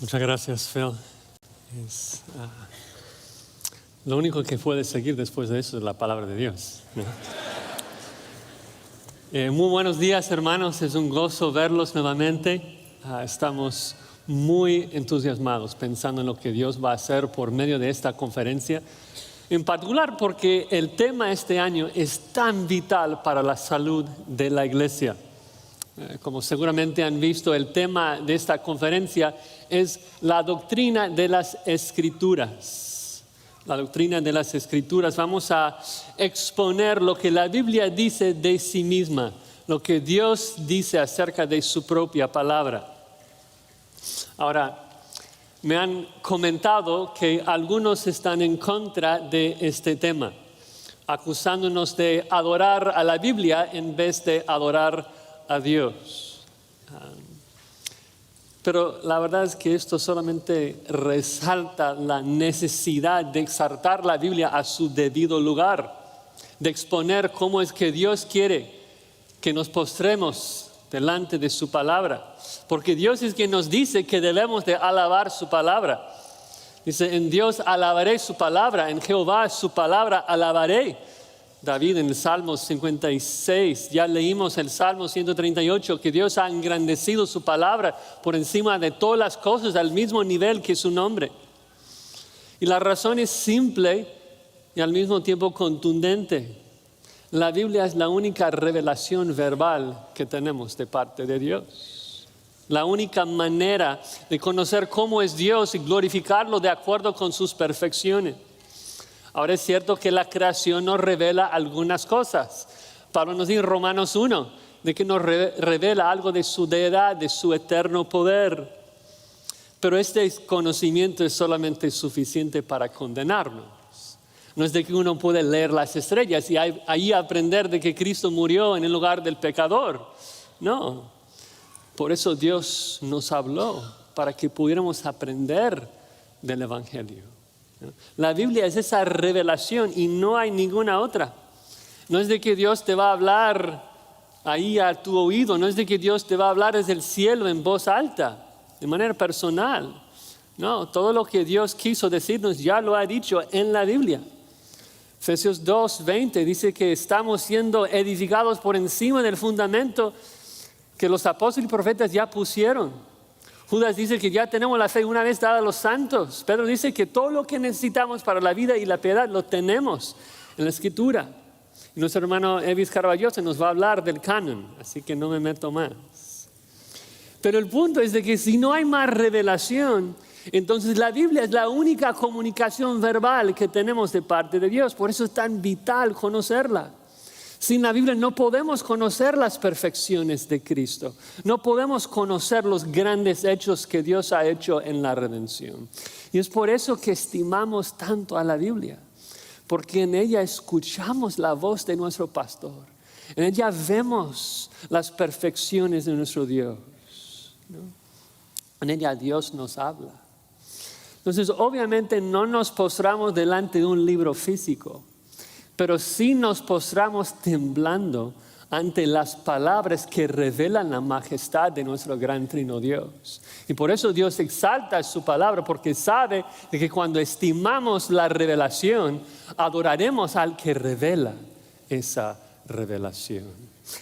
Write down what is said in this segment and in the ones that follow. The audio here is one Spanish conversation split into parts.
Muchas gracias, Phil. Es, lo único que puede seguir después de eso es la palabra de Dios, ¿no? Muy buenos días, hermanos. Es un gozo verlos nuevamente. Estamos muy entusiasmados pensando en lo que Dios va a hacer por medio de esta conferencia. En particular porque el tema este año es tan vital para la salud de la iglesia. Como seguramente han visto, el tema de esta conferencia es la doctrina de las Escrituras. La doctrina de las Escrituras. Vamos a exponer lo que la Biblia dice de sí misma, lo que Dios dice acerca de su propia palabra. Ahora, me han comentado que algunos están en contra de este tema, acusándonos de adorar a la Biblia en vez de adorar a Dios. Pero la verdad es que esto solamente resalta la necesidad de exaltar la Biblia a su debido lugar, de exponer cómo es que Dios quiere que nos postremos delante de su palabra, porque Dios es quien nos dice que debemos de alabar su palabra. Dice, en Dios alabaré su palabra, en Jehová su palabra alabaré. David en el Salmo 56, ya leímos el Salmo 138, que Dios ha engrandecido su palabra por encima de todas las cosas, al mismo nivel que su nombre. Y la razón es simple y al mismo tiempo contundente. La Biblia es la única revelación verbal que tenemos de parte de Dios. La única manera de conocer cómo es Dios y glorificarlo de acuerdo con sus perfecciones. Ahora es cierto que la creación nos revela algunas cosas. Pablo nos dice en Romanos 1, de que nos revela algo de su deidad, de su eterno poder. Pero este conocimiento es solamente suficiente para condenarnos. No es de que uno puede leer las estrellas y ahí aprender de que Cristo murió en el lugar del pecador. No. Por eso Dios nos habló, para que pudiéramos aprender del Evangelio. La Biblia es esa revelación y no hay ninguna otra. No es de que Dios te va a hablar ahí a tu oído, no es de que Dios te va a hablar desde el cielo en voz alta, de manera personal. No, todo lo que Dios quiso decirnos ya lo ha dicho en la Biblia. Efesios 2:20 dice que estamos siendo edificados por encima del fundamento que los apóstoles y profetas ya pusieron. Judas dice que ya tenemos la fe una vez dada a los santos. Pedro dice que todo lo que necesitamos para la vida y la piedad lo tenemos en la Escritura. Y nuestro hermano Evis Carballosa nos va a hablar del canon, así que no me meto más. Pero el punto es de que si no hay más revelación, entonces la Biblia es la única comunicación verbal que tenemos de parte de Dios. Por eso es tan vital conocerla. Sin la Biblia no podemos conocer las perfecciones de Cristo. No podemos conocer los grandes hechos que Dios ha hecho en la redención. Y es por eso que estimamos tanto a la Biblia. Porque en ella escuchamos la voz de nuestro pastor. En ella vemos las perfecciones de nuestro Dios, ¿no? En ella Dios nos habla. Entonces, obviamente no nos postramos delante de un libro físico. Pero sí nos postramos temblando ante las palabras que revelan la majestad de nuestro gran trino Dios. Y por eso Dios exalta su palabra, porque sabe de que cuando estimamos la revelación, adoraremos al que revela esa revelación.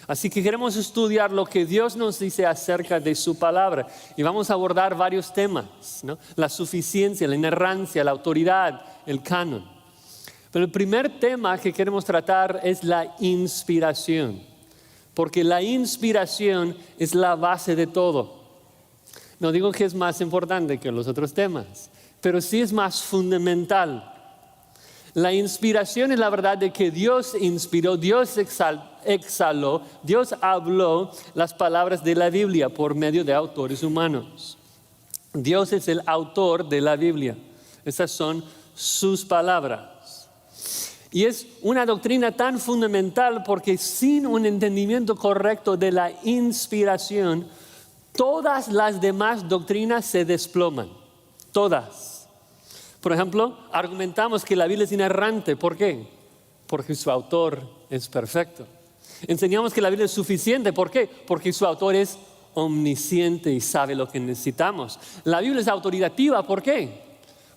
Así que queremos estudiar lo que Dios nos dice acerca de su palabra. Y vamos a abordar varios temas, ¿no? La suficiencia, la inerrancia, la autoridad, el canon. Pero el primer tema que queremos tratar es la inspiración, porque la inspiración es la base de todo. No digo que es más importante que los otros temas, pero sí es más fundamental. La inspiración es la verdad de que Dios inspiró, Dios exhaló, Dios habló las palabras de la Biblia por medio de autores humanos. Dios es el autor de la Biblia. Esas son sus palabras. Y es una doctrina tan fundamental porque sin un entendimiento correcto de la inspiración, todas las demás doctrinas se desploman. Todas. Por ejemplo, argumentamos que la Biblia es inerrante. ¿Por qué? Porque su autor es perfecto. Enseñamos que la Biblia es suficiente. ¿Por qué? Porque su autor es omnisciente y sabe lo que necesitamos. La Biblia es autoritativa, ¿por qué?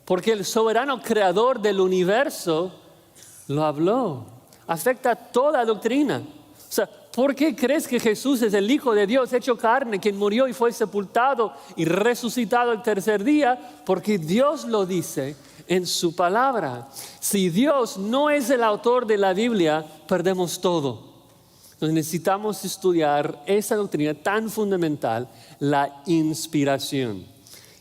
Porque el soberano creador del universo lo habló. Afecta toda doctrina. O sea, ¿por qué crees que Jesús es el Hijo de Dios hecho carne, quien murió y fue sepultado y resucitado el tercer día? Porque Dios lo dice en su palabra. Si Dios no es el autor de la Biblia, perdemos todo. Entonces necesitamos estudiar esa doctrina tan fundamental, la inspiración.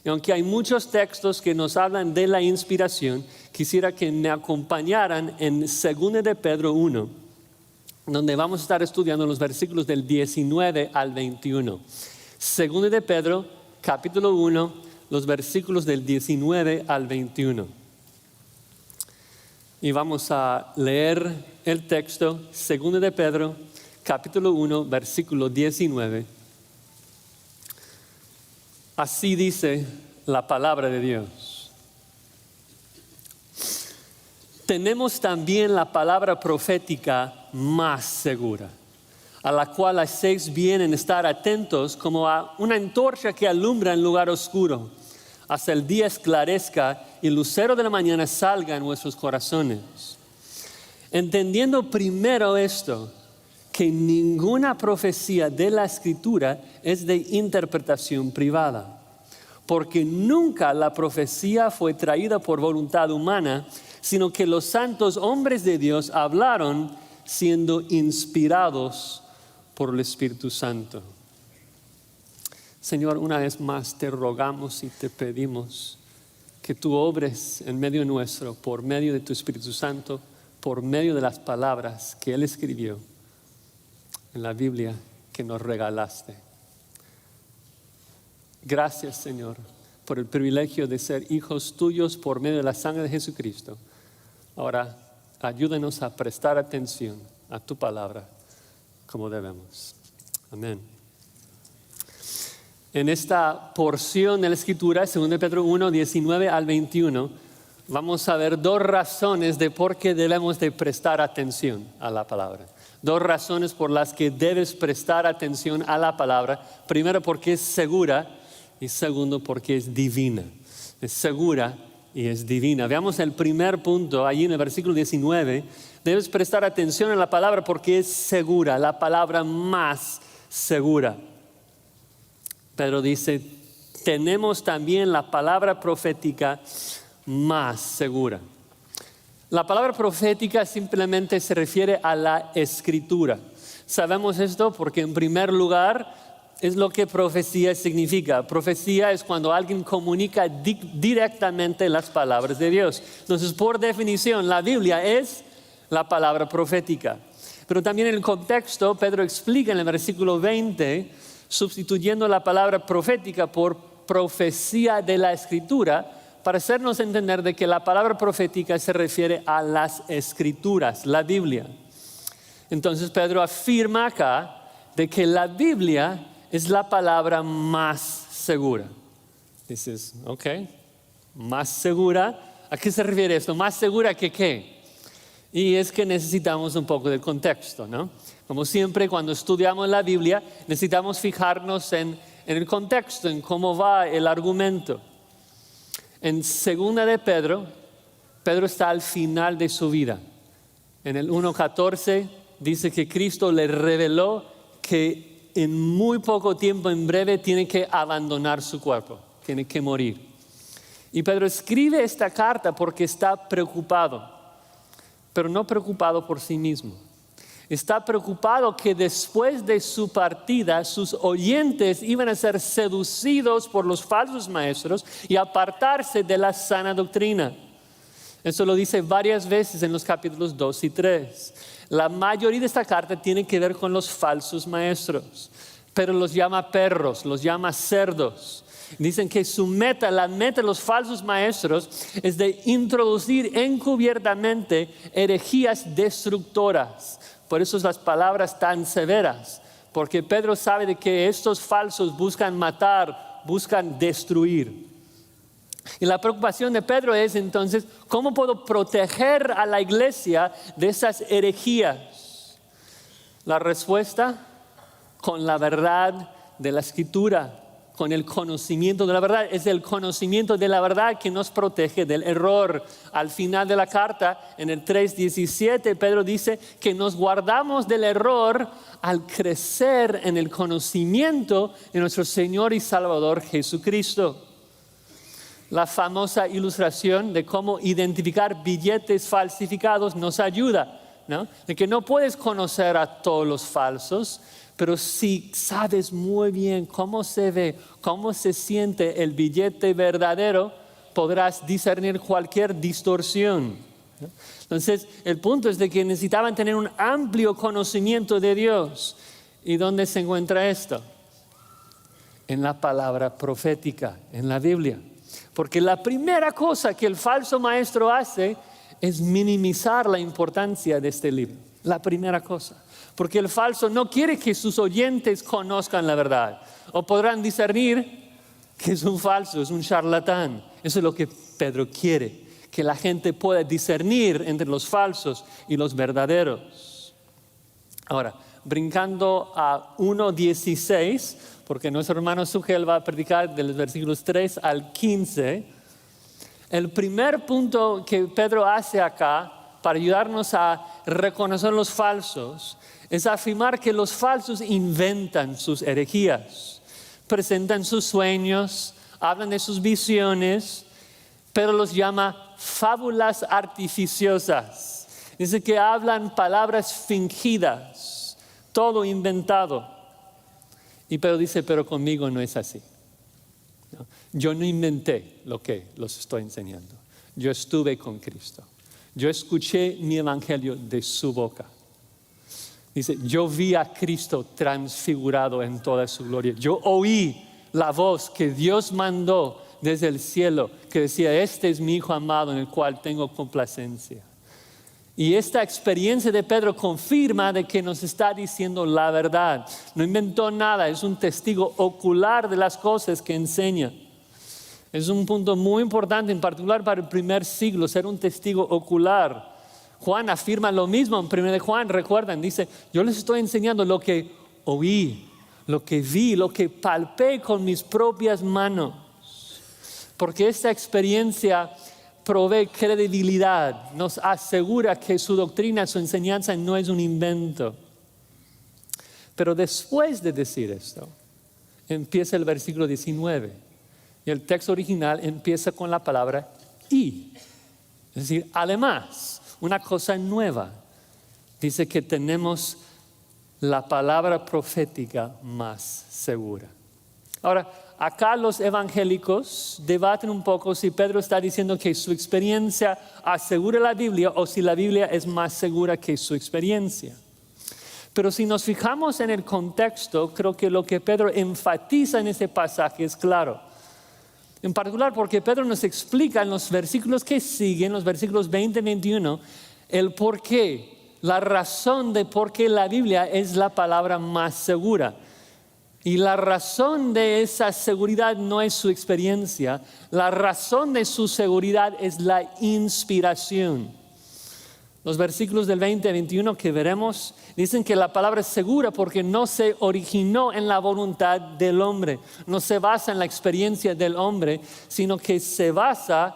Y aunque hay muchos textos que nos hablan de la inspiración, quisiera que me acompañaran en 2 de Pedro 1, donde vamos a estar estudiando los versículos del 19 al 21. 2 de Pedro, capítulo 1, los versículos del 19 al 21. Y vamos a leer el texto, 2 de Pedro, capítulo 1, versículo 19. Así dice la palabra de Dios. Tenemos también la palabra profética más segura, a la cual hacéis bien en estar atentos como a una antorcha que alumbra en lugar oscuro, hasta el día esclarezca y el lucero de la mañana salga en vuestros corazones. Entendiendo primero esto, que ninguna profecía de la Escritura es de interpretación privada, porque nunca la profecía fue traída por voluntad humana, sino que los santos hombres de Dios hablaron siendo inspirados por el Espíritu Santo. Señor, una vez más te rogamos y te pedimos que tú obres en medio nuestro, por medio de tu Espíritu Santo, por medio de las palabras que Él escribió en la Biblia que nos regalaste. Gracias, Señor, por el privilegio de ser hijos tuyos por medio de la sangre de Jesucristo. Ahora, ayúdanos a prestar atención a tu palabra como debemos. Amén. En esta porción de la Escritura, 2 Pedro 1, 19 al 21, vamos a ver dos razones de por qué debemos de prestar atención a la palabra. Dos razones por las que debes prestar atención a la palabra. Primero, porque es segura, y segundo, porque es divina. Es segura y es divina. Veamos el primer punto, allí en el versículo 19. Debes prestar atención a la palabra porque es segura, la palabra más segura. Pedro dice, tenemos también la palabra profética más segura. La palabra profética simplemente se refiere a la Escritura. Sabemos esto porque en primer lugar es lo que profecía significa. Profecía es cuando alguien comunica directamente las palabras de Dios. Entonces, por definición, la Biblia es la palabra profética. Pero también en el contexto, Pedro explica en el versículo 20, sustituyendo la palabra profética por profecía de la Escritura, para hacernos entender de que la palabra profética se refiere a las Escrituras, la Biblia. Entonces Pedro afirma acá de que la Biblia es la palabra más segura. Dices, ok, más segura. ¿A qué se refiere esto? ¿Más segura que qué? Y es que necesitamos un poco de contexto, ¿no? Como siempre, cuando estudiamos la Biblia, necesitamos fijarnos en el contexto, en cómo va el argumento. En 2 de Pedro, Pedro está al final de su vida. En el 1:14 dice que Cristo le reveló que en muy poco tiempo, en breve, tiene que abandonar su cuerpo, tiene que morir. Y Pedro escribe esta carta porque está preocupado, pero no preocupado por sí mismo. Está preocupado que después de su partida sus oyentes iban a ser seducidos por los falsos maestros y apartarse de la sana doctrina. Eso lo dice varias veces en los capítulos 2 y 3. La mayoría de esta carta tiene que ver con los falsos maestros, pero los llama perros, los llama cerdos. Dicen que la meta de los falsos maestros es de introducir encubiertamente herejías destructoras. Por eso las palabras tan severas, porque Pedro sabe de que estos falsos buscan matar, buscan destruir. Y la preocupación de Pedro es entonces, ¿cómo puedo proteger a la iglesia de esas herejías? La respuesta, con la verdad de la Escritura, con el conocimiento de la verdad. Es el conocimiento de la verdad que nos protege del error. Al final de la carta, en el 3:17, Pedro dice que nos guardamos del error al crecer en el conocimiento de nuestro Señor y Salvador Jesucristo. La famosa ilustración de cómo identificar billetes falsificados nos ayuda, ¿no? De que no puedes conocer a todos los falsos, pero si sabes muy bien cómo se ve, cómo se siente el billete verdadero, podrás discernir cualquier distorsión, ¿no? Entonces, el punto es de que necesitaban tener un amplio conocimiento de Dios. ¿Y dónde se encuentra esto? En la palabra profética, en la Biblia. Porque la primera cosa que el falso maestro hace es minimizar la importancia de este libro. La primera cosa. Porque el falso no quiere que sus oyentes conozcan la verdad. O podrán discernir que es un falso, es un charlatán. Eso es lo que Pedro quiere. Que la gente pueda discernir entre los falsos y los verdaderos. Ahora, brincando a 1:16, porque nuestro hermano Sugel va a predicar de los versículos 3 al 15. El primer punto que Pedro hace acá para ayudarnos a reconocer los falsos es afirmar que los falsos inventan sus herejías, presentan sus sueños, hablan de sus visiones, pero los llama fábulas artificiosas. Dice que hablan palabras fingidas, todo inventado. Y Pedro dice, pero conmigo no es así. ¿No? Yo no inventé lo que los estoy enseñando. Yo estuve con Cristo. Yo escuché mi evangelio de su boca. Dice, yo vi a Cristo transfigurado en toda su gloria. Yo oí la voz que Dios mandó desde el cielo, que decía, este es mi Hijo amado en el cual tengo complacencia. Y esta experiencia de Pedro confirma de que nos está diciendo la verdad. No inventó nada, es un testigo ocular de las cosas que enseña. Es un punto muy importante, en particular para el primer siglo, ser un testigo ocular. Juan afirma lo mismo en 1 de Juan, recuerdan, dice, yo les estoy enseñando lo que oí, lo que vi, lo que palpé con mis propias manos. Porque esta experiencia provee credibilidad, nos asegura que su doctrina, su enseñanza no es un invento. Pero después de decir esto, empieza el versículo 19. Y el texto original empieza con la palabra y. Es decir, además, una cosa nueva. Dice que tenemos la palabra profética más segura. Ahora, acá los evangélicos debaten un poco si Pedro está diciendo que su experiencia asegura la Biblia o si la Biblia es más segura que su experiencia. Pero si nos fijamos en el contexto, creo que lo que Pedro enfatiza en este pasaje es claro. En particular porque Pedro nos explica en los versículos que siguen, los versículos 20 y 21, el por qué, la razón de por qué la Biblia es la palabra más segura. Y la razón de esa seguridad no es su experiencia, la razón de su seguridad es la inspiración. Los versículos del 20 a 21 que veremos dicen que la palabra es segura porque no se originó en la voluntad del hombre, no se basa en la experiencia del hombre, sino que se basa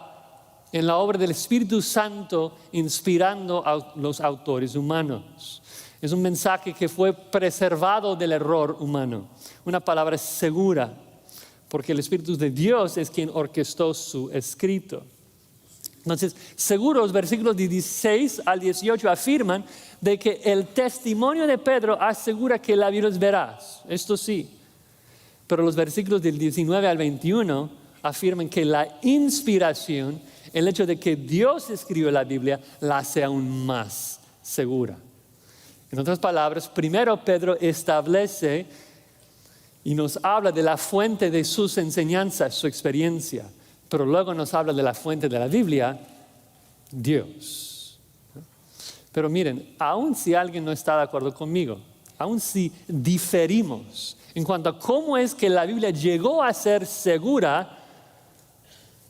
en la obra del Espíritu Santo inspirando a los autores humanos. Es un mensaje que fue preservado del error humano. Una palabra segura, porque el Espíritu de Dios es quien orquestó su escrito. Entonces, seguros, versículos de 16 al 18 afirman de que el testimonio de Pedro asegura que la Biblia es veraz. Esto sí. Pero los versículos del 19 al 21 afirman que la inspiración, el hecho de que Dios escribió la Biblia, la hace aún más segura. En otras palabras, primero Pedro establece y nos habla de la fuente de sus enseñanzas, su experiencia. Pero luego nos habla de la fuente de la Biblia, Dios. Pero miren, aun si alguien no está de acuerdo conmigo, aun si diferimos en cuanto a cómo es que la Biblia llegó a ser segura,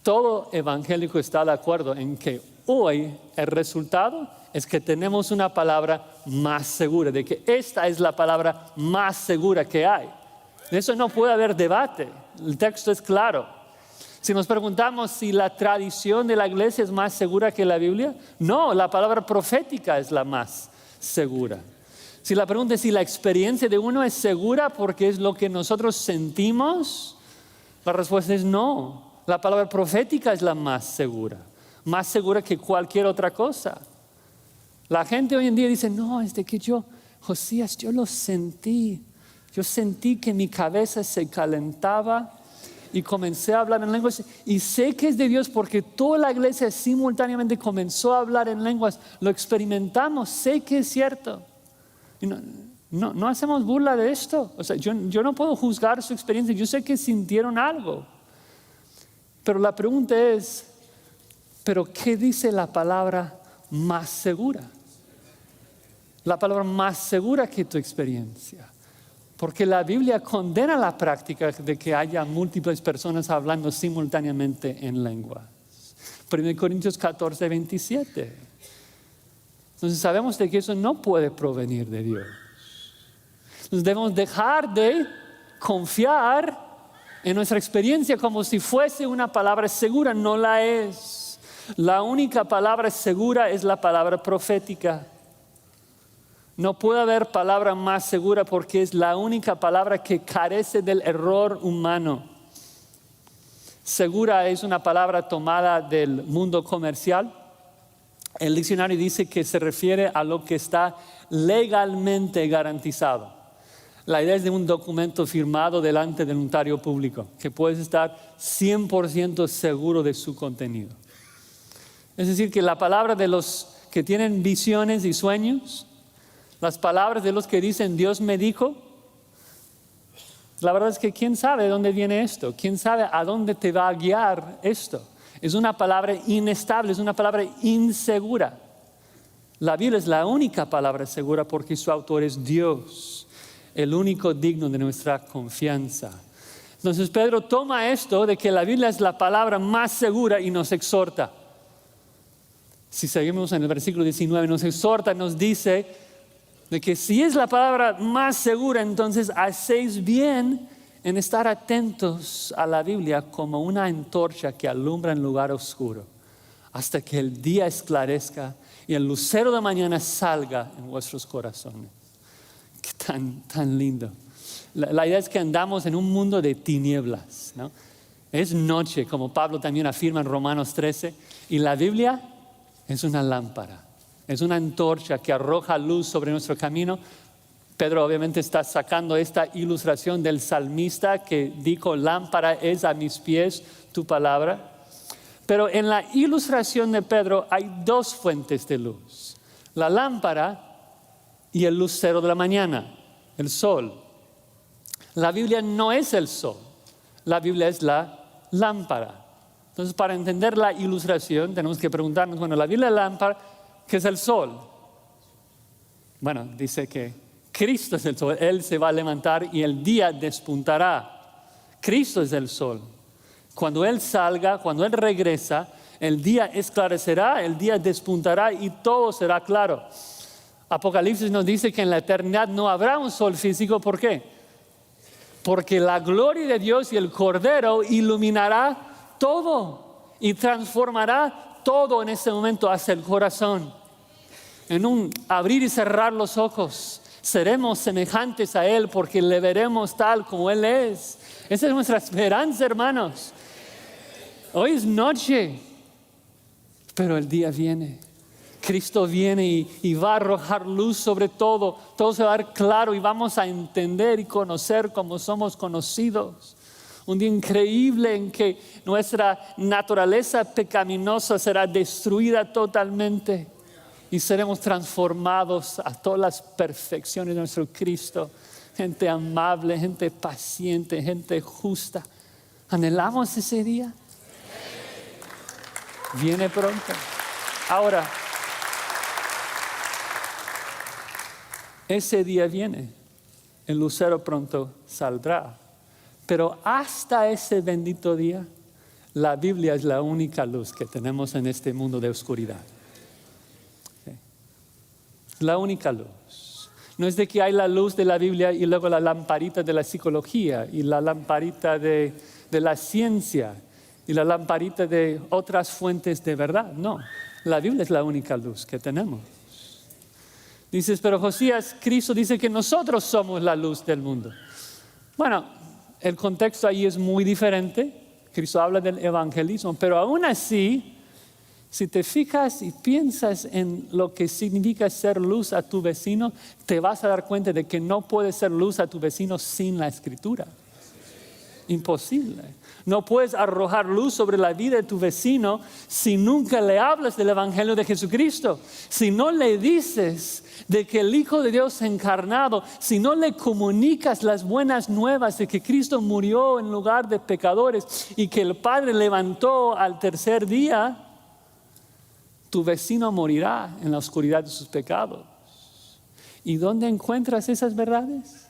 todo evangélico está de acuerdo en que hoy el resultado es que tenemos una palabra más segura, de que esta es la palabra más segura que hay. De eso no puede haber debate. El texto es claro. Si nos preguntamos si la tradición de la iglesia es más segura que la Biblia, no, la palabra profética es la más segura. Si la pregunta es si la experiencia de uno es segura porque es lo que nosotros sentimos, la respuesta es no. La palabra profética es la más segura que cualquier otra cosa. La gente hoy en día dice, no, es de que Josías, yo lo sentí. Yo sentí que mi cabeza se calentaba y comencé a hablar en lenguas. Y sé que es de Dios porque toda la iglesia simultáneamente comenzó a hablar en lenguas. Lo experimentamos, sé que es cierto. Y no hacemos burla de esto. O sea, yo no puedo juzgar su experiencia. Yo sé que sintieron algo. Pero la pregunta es, ¿pero qué dice la palabra más segura? La palabra más segura que tu experiencia. Porque la Biblia condena la práctica de que haya múltiples personas hablando simultáneamente en lenguas. 1 Corintios 14, 27. Entonces sabemos de que eso no puede provenir de Dios. Entonces debemos dejar de confiar en nuestra experiencia como si fuese una palabra segura. No la es. La única palabra segura es la palabra profética. No puede haber palabra más segura porque es la única palabra que carece del error humano. Segura es una palabra tomada del mundo comercial. El diccionario dice que se refiere a lo que está legalmente garantizado. La idea es de un documento firmado delante del notario público, que puedes estar 100% seguro de su contenido. Es decir, que la palabra de los que tienen visiones y sueños, las palabras de los que dicen Dios me dijo, la verdad es que quién sabe de dónde viene esto, quién sabe a dónde te va a guiar esto. Es una palabra inestable, es una palabra insegura. La Biblia es la única palabra segura porque su autor es Dios, el único digno de nuestra confianza. Entonces Pedro toma esto de que la Biblia es la palabra más segura y nos exhorta. Si seguimos en el versículo 19, nos exhorta, nos dice de que si es la palabra más segura, entonces hacéis bien en estar atentos a la Biblia como una antorcha que alumbra en lugar oscuro, hasta que el día esclarezca y el lucero de mañana salga en vuestros corazones. Qué tan lindo. La idea es que andamos en un mundo de tinieblas, ¿no? Es noche, como Pablo también afirma en Romanos 13, y la Biblia es una lámpara. Es una antorcha que arroja luz sobre nuestro camino. Pedro obviamente está sacando esta ilustración del salmista que dijo, lámpara es a mis pies tu palabra. Pero en la ilustración de Pedro hay dos fuentes de luz. La lámpara y el lucero de la mañana, el sol. La Biblia no es el sol. La Biblia es la lámpara. Entonces, para entender la ilustración, tenemos que preguntarnos, bueno, la Biblia es la lámpara, ¿qué es el sol? Bueno, dice que Cristo es el sol. Él se va a levantar y el día despuntará. Cristo es el sol. Cuando Él salga, cuando Él regresa, el día esclarecerá, el día despuntará y todo será claro. Apocalipsis nos dice que en la eternidad no habrá un sol físico. ¿Por qué? Porque la gloria de Dios y el Cordero iluminará todo y transformará todo en ese momento hacia el corazón. En un abrir y cerrar los ojos, seremos semejantes a Él porque le veremos tal como Él es. Esa es nuestra esperanza, hermanos. Hoy es noche, pero el día viene. Cristo viene y va a arrojar luz sobre todo. Todo se va a ver claro y vamos a entender y conocer como somos conocidos. Un día increíble en que nuestra naturaleza pecaminosa será destruida totalmente y seremos transformados a todas las perfecciones de nuestro Cristo. Gente amable, gente paciente, gente justa. ¿Anhelamos ese día? Viene pronto. Ahora, ese día viene. El lucero pronto saldrá. Pero hasta ese bendito día, la Biblia es la única luz que tenemos en este mundo de oscuridad. ¿Sí? La única luz. No es de que hay la luz de la Biblia y luego la lamparita de la psicología y la lamparita de la ciencia y la lamparita de otras fuentes de verdad. No, la Biblia es la única luz que tenemos. Dices, pero Josías, Cristo dice que nosotros somos la luz del mundo. Bueno, el contexto ahí es muy diferente. Cristo habla del evangelismo, pero aún así, si te fijas y piensas en lo que significa ser luz a tu vecino, te vas a dar cuenta de que no puedes ser luz a tu vecino sin la Escritura. Imposible. No puedes arrojar luz sobre la vida de tu vecino si nunca le hablas del Evangelio de Jesucristo. Si no le dices de que el Hijo de Dios encarnado, si no le comunicas las buenas nuevas de que Cristo murió en lugar de pecadores y que el Padre levantó al tercer día, tu vecino morirá en la oscuridad de sus pecados. ¿Y dónde encuentras esas verdades?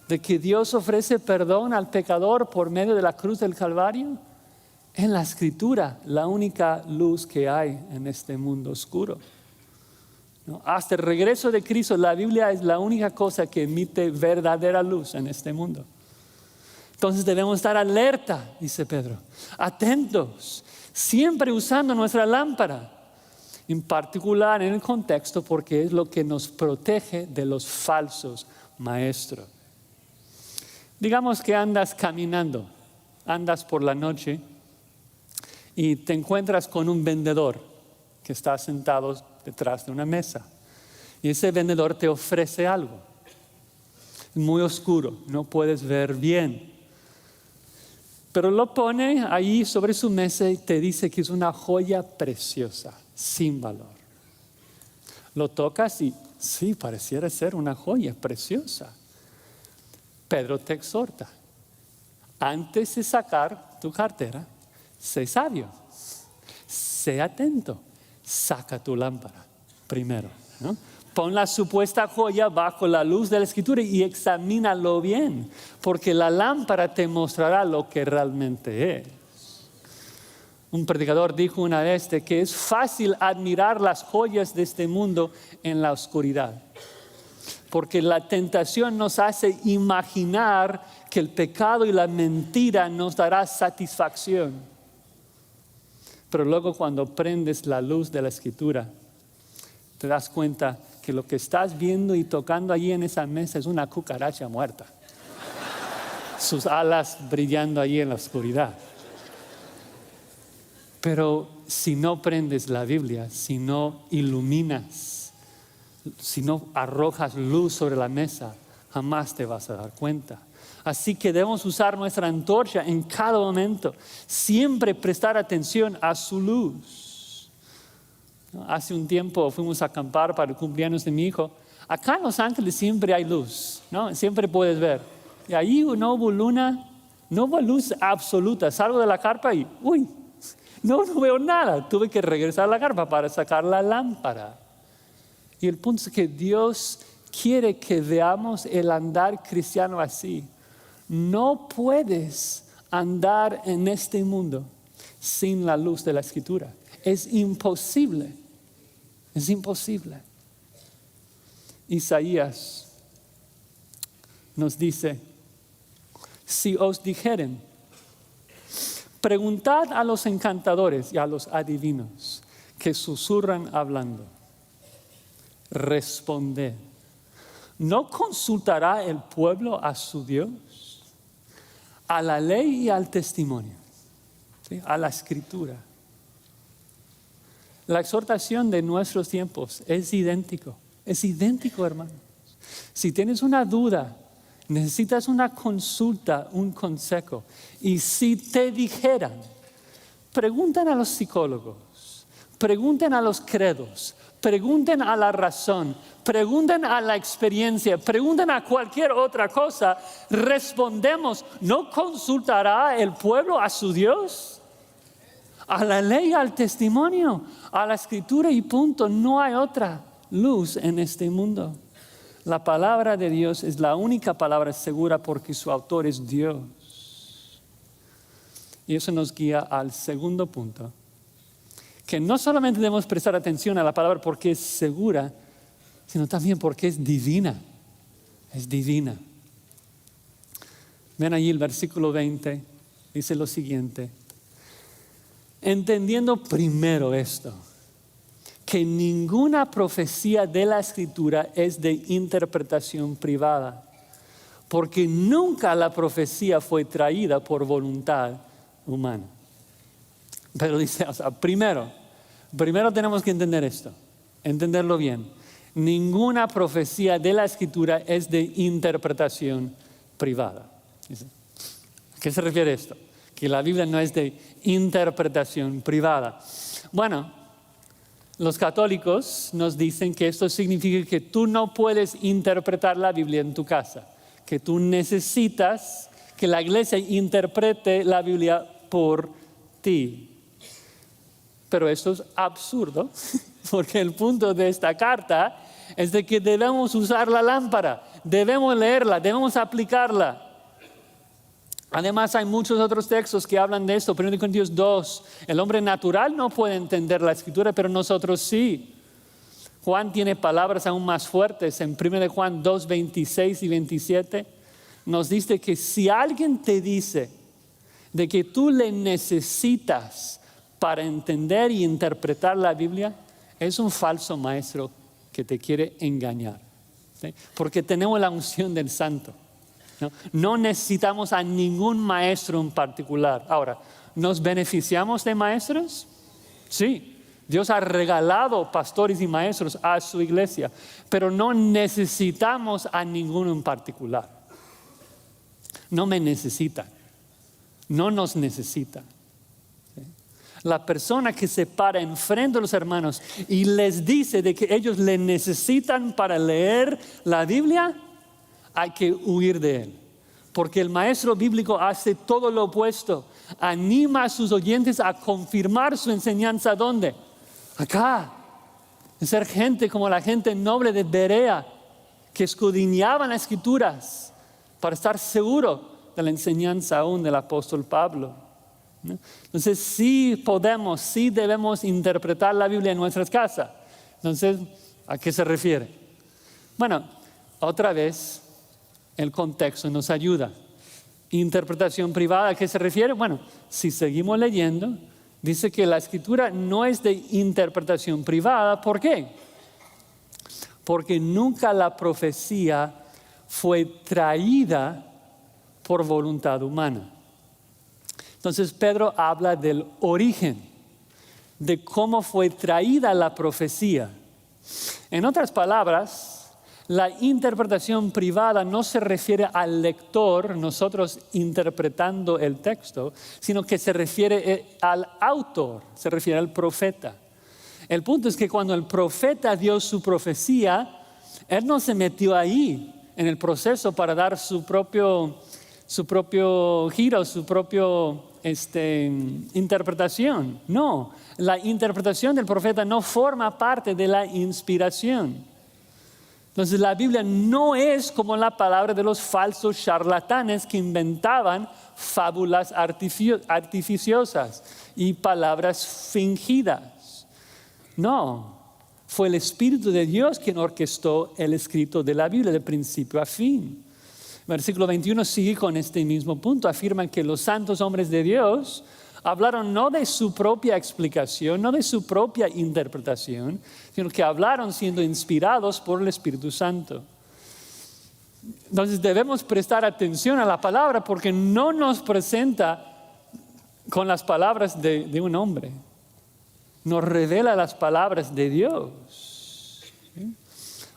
De que Dios ofrece perdón al pecador por medio de la cruz del Calvario. En la Escritura, la única luz que hay en este mundo oscuro. ¿No? Hasta el regreso de Cristo, la Biblia es la única cosa que emite verdadera luz en este mundo. Entonces debemos estar alerta, dice Pedro, atentos, siempre usando nuestra lámpara. En particular en el contexto porque es lo que nos protege de los falsos maestros. Digamos que andas caminando, andas por la noche y te encuentras con un vendedor que está sentado detrás de una mesa. Y ese vendedor te ofrece algo. Es muy oscuro, no puedes ver bien. Pero lo pone ahí sobre su mesa y te dice que es una joya preciosa, sin valor. Lo tocas y sí, pareciera ser una joya preciosa. Pedro te exhorta, antes de sacar tu cartera, sé sabio, sé atento, saca tu lámpara primero, ¿no? Pon la supuesta joya bajo la luz de la Escritura y examínalo bien, porque la lámpara te mostrará lo que realmente es. Un predicador dijo una vez de que es fácil admirar las joyas de este mundo en la oscuridad. Porque la tentación nos hace imaginar que el pecado y la mentira nos dará satisfacción. Pero luego cuando prendes la luz de la Escritura, te das cuenta que lo que estás viendo y tocando allí en esa mesa es una cucaracha muerta. Sus alas brillando allí en la oscuridad. Pero si no prendes la Biblia, si no iluminas, si no arrojas luz sobre la mesa, jamás te vas a dar cuenta. Así que debemos usar nuestra antorcha en cada momento. Siempre prestar atención a su luz. Hace un tiempo fuimos a acampar para el cumpleaños de mi hijo. Acá en Los Ángeles siempre hay luz, ¿no? Siempre puedes ver. Y ahí no hubo luna, no hubo luz absoluta. Salgo de la carpa y, no veo nada. Tuve que regresar a la carpa para sacar la lámpara. Y el punto es que Dios quiere que veamos el andar cristiano así. No puedes andar en este mundo sin la luz de la Escritura. Es imposible. Es imposible. Isaías nos dice, si os dijeren, preguntad a los encantadores y a los adivinos que susurran hablando. Responded, ¿no consultará el pueblo a su Dios? A la ley y al testimonio, ¿sí? A la Escritura. La exhortación de nuestros tiempos es idéntico, hermanos. Si tienes una duda, necesitas una consulta, un consejo, y si te dijeran, pregunten a los psicólogos, pregunten a los credos, pregunten a la razón, pregunten a la experiencia, pregunten a cualquier otra cosa, respondemos, ¿no consultará el pueblo a su Dios? A la ley, al testimonio, a la Escritura y punto. No hay otra luz en este mundo. La palabra de Dios es la única palabra segura porque su autor es Dios. Y eso nos guía al segundo punto. Que no solamente debemos prestar atención a la palabra porque es segura, sino también porque es divina. Es divina. Ven allí el versículo 20, dice lo siguiente. Entendiendo primero esto, que ninguna profecía de la Escritura es de interpretación privada, porque nunca la profecía fue traída por voluntad humana. Pero dice, primero tenemos que entender esto, entenderlo bien. Ninguna profecía de la Escritura es de interpretación privada. ¿A qué se refiere esto? Que la Biblia no es de interpretación privada. Bueno, los católicos nos dicen que esto significa que tú no puedes interpretar la Biblia en tu casa, que tú necesitas que la iglesia interprete la Biblia por ti. Pero esto es absurdo, porque el punto de esta carta es de que debemos usar la lámpara, debemos leerla, debemos aplicarla. Además hay muchos otros textos que hablan de esto. 1 Corintios 2, el hombre natural no puede entender la Escritura, pero nosotros sí. Juan tiene palabras aún más fuertes. En 1 Juan 2, 26 y 27 nos dice que si alguien te dice de que tú le necesitas para entender y interpretar la Biblia, es un falso maestro que te quiere engañar. ¿Sí? Porque tenemos la unción del Santo. No necesitamos a ningún maestro en particular. Ahora, ¿nos beneficiamos de maestros? Sí. Dios ha regalado pastores y maestros a su iglesia, pero no necesitamos a ninguno en particular. No me necesitan. No nos necesitan. La persona que se para enfrente de los hermanos y les dice de que ellos le necesitan para leer la Biblia, hay que huir de él. Porque el maestro bíblico hace todo lo opuesto. Anima a sus oyentes a confirmar su enseñanza. ¿Dónde? Acá. En ser gente como la gente noble de Berea, que escudriñaban las Escrituras para estar seguro de la enseñanza aún del apóstol Pablo. Entonces sí podemos, sí debemos interpretar la Biblia en nuestras casas. Entonces, ¿a qué se refiere? Bueno, otra vez el contexto nos ayuda. Interpretación privada, ¿a qué se refiere? Bueno, si seguimos leyendo, dice que la Escritura no es de interpretación privada. ¿Por qué? Porque nunca la profecía fue traída por voluntad humana. Entonces Pedro habla del origen, de cómo fue traída la profecía. En otras palabras, la interpretación privada no se refiere al lector, nosotros interpretando el texto, sino que se refiere al autor, se refiere al profeta. El punto es que cuando el profeta dio su profecía, él no se metió ahí en el proceso para dar su propio giro, su propio interpretación. No, la interpretación del profeta no forma parte de la inspiración. Entonces la Biblia no es como la palabra de los falsos charlatanes que inventaban fábulas artificiosas y palabras fingidas. No, fue el Espíritu de Dios quien orquestó el escrito de la Biblia de principio a fin. Versículo 21 sigue con este mismo punto. Afirman que los santos hombres de Dios hablaron no de su propia explicación, no de su propia interpretación, sino que hablaron siendo inspirados por el Espíritu Santo. Entonces debemos prestar atención a la palabra porque no nos presenta con las palabras de un hombre. Nos revela las palabras de Dios. ¿Sí?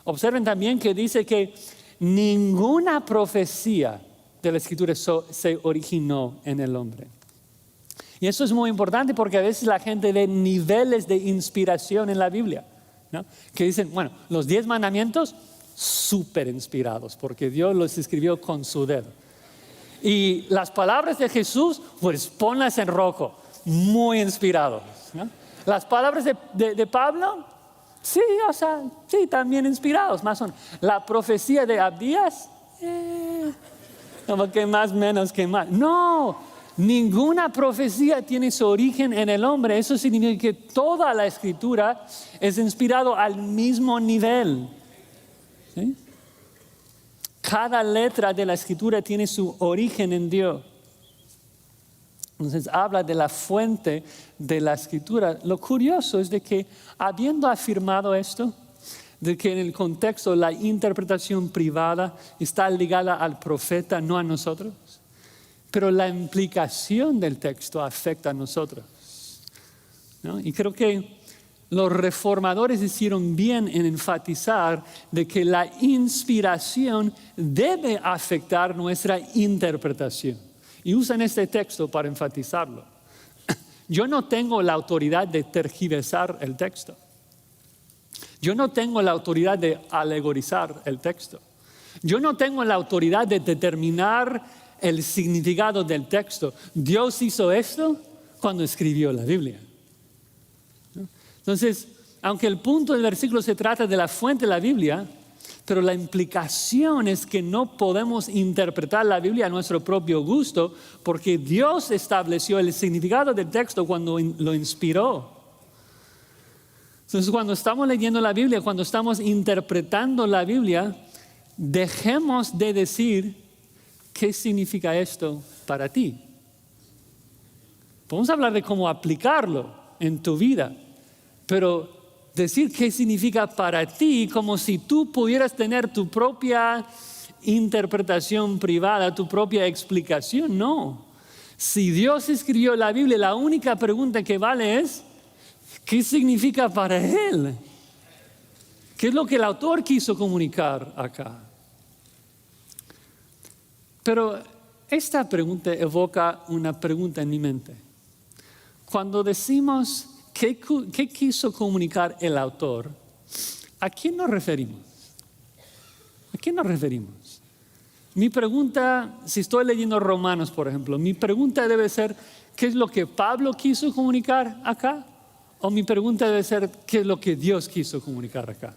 Observen también que dice que ninguna profecía de la Escritura se originó en el hombre. Y eso es muy importante porque a veces la gente ve niveles de inspiración en la Biblia, ¿no? Que dicen, bueno, los 10 mandamientos, súper inspirados, porque Dios los escribió con su dedo. Y las palabras de Jesús, pues ponlas en rojo, muy inspirados, ¿no? Las palabras de Pablo, sí, sí, también inspirados, más o menos. La profecía de Abdías, como que más, menos que más. No, ninguna profecía tiene su origen en el hombre. Eso significa que toda la Escritura es inspirada al mismo nivel. ¿Sí? Cada letra de la Escritura tiene su origen en Dios. Entonces habla de la fuente de la Escritura. Lo curioso es de que, habiendo afirmado esto, de que en el contexto la interpretación privada está ligada al profeta, no a nosotros, pero la implicación del texto afecta a nosotros, ¿no? Y creo que los reformadores hicieron bien en enfatizar de que la inspiración debe afectar nuestra interpretación. Y usan este texto para enfatizarlo. Yo no tengo la autoridad de tergiversar el texto. Yo no tengo la autoridad de alegorizar el texto. Yo no tengo la autoridad de determinar el significado del texto. Dios hizo esto cuando escribió la Biblia. Entonces, aunque el punto del versículo se trata de la fuente de la Biblia, pero la implicación es que no podemos interpretar la Biblia a nuestro propio gusto, porque Dios estableció el significado del texto cuando lo inspiró. Entonces, cuando estamos leyendo la Biblia, cuando estamos interpretando la Biblia, dejemos de decir qué significa esto para ti. Podemos hablar de cómo aplicarlo en tu vida, pero decir qué significa para ti como si tú pudieras tener tu propia interpretación privada, tu propia explicación, no. Si Dios escribió la Biblia, la única pregunta que vale es, ¿qué significa para Él? ¿Qué es lo que el autor quiso comunicar acá? Pero esta pregunta evoca una pregunta en mi mente. Cuando decimos ¿qué quiso comunicar el autor? ¿A quién nos referimos? ¿A quién nos referimos? Mi pregunta, si estoy leyendo Romanos, por ejemplo, mi pregunta debe ser, ¿qué es lo que Pablo quiso comunicar acá? O mi pregunta debe ser, ¿qué es lo que Dios quiso comunicar acá?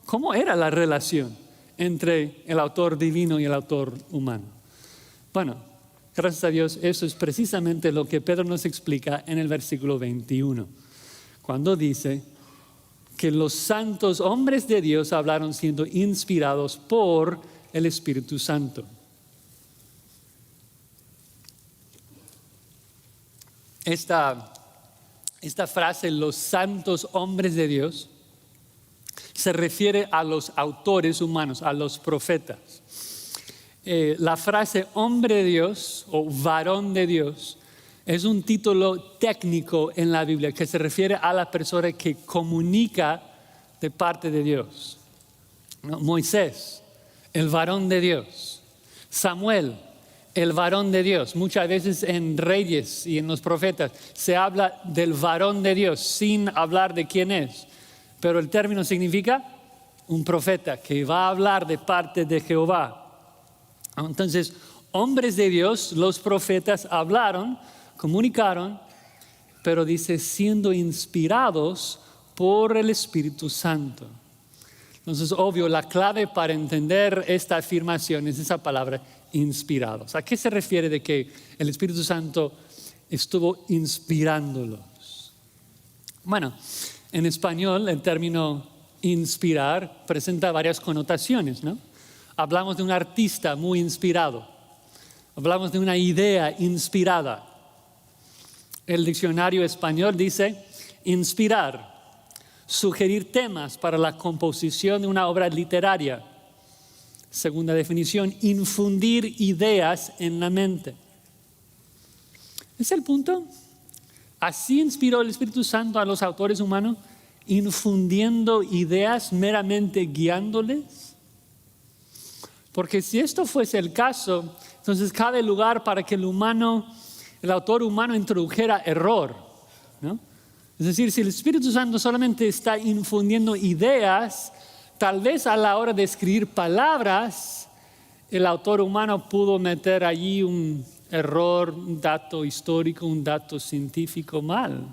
¿Cómo era la relación entre el autor divino y el autor humano? Bueno, gracias a Dios, eso es precisamente lo que Pedro nos explica en el versículo 21, cuando dice que los santos hombres de Dios hablaron siendo inspirados por el Espíritu Santo. Esta frase, los santos hombres de Dios, se refiere a los autores humanos, a los profetas. La frase hombre de Dios o varón de Dios es un título técnico en la Biblia que se refiere a la persona que comunica de parte de Dios. Moisés, el varón de Dios. Samuel, el varón de Dios. Muchas veces en Reyes y en los profetas se habla del varón de Dios sin hablar de quién es. Pero el término significa un profeta que va a hablar de parte de Jehová. Entonces, hombres de Dios, los profetas hablaron, comunicaron, pero dice siendo inspirados por el Espíritu Santo. Entonces, obvio, la clave para entender esta afirmación es esa palabra, inspirados. ¿A qué se refiere de que el Espíritu Santo estuvo inspirándolos? Bueno, en español el término inspirar presenta varias connotaciones, ¿no? Hablamos de un artista muy inspirado. Hablamos de una idea inspirada. El diccionario español dice inspirar, sugerir temas para la composición de una obra literaria. Segunda definición, infundir ideas en la mente. ¿Es el punto? Así inspiró el Espíritu Santo a los autores humanos, infundiendo ideas, meramente guiándoles. Porque si esto fuese el caso, entonces cabe lugar para que el autor humano introdujera error, ¿no? Es decir, si el Espíritu Santo solamente está infundiendo ideas, tal vez a la hora de escribir palabras, el autor humano pudo meter allí un error, un dato histórico, un dato científico mal.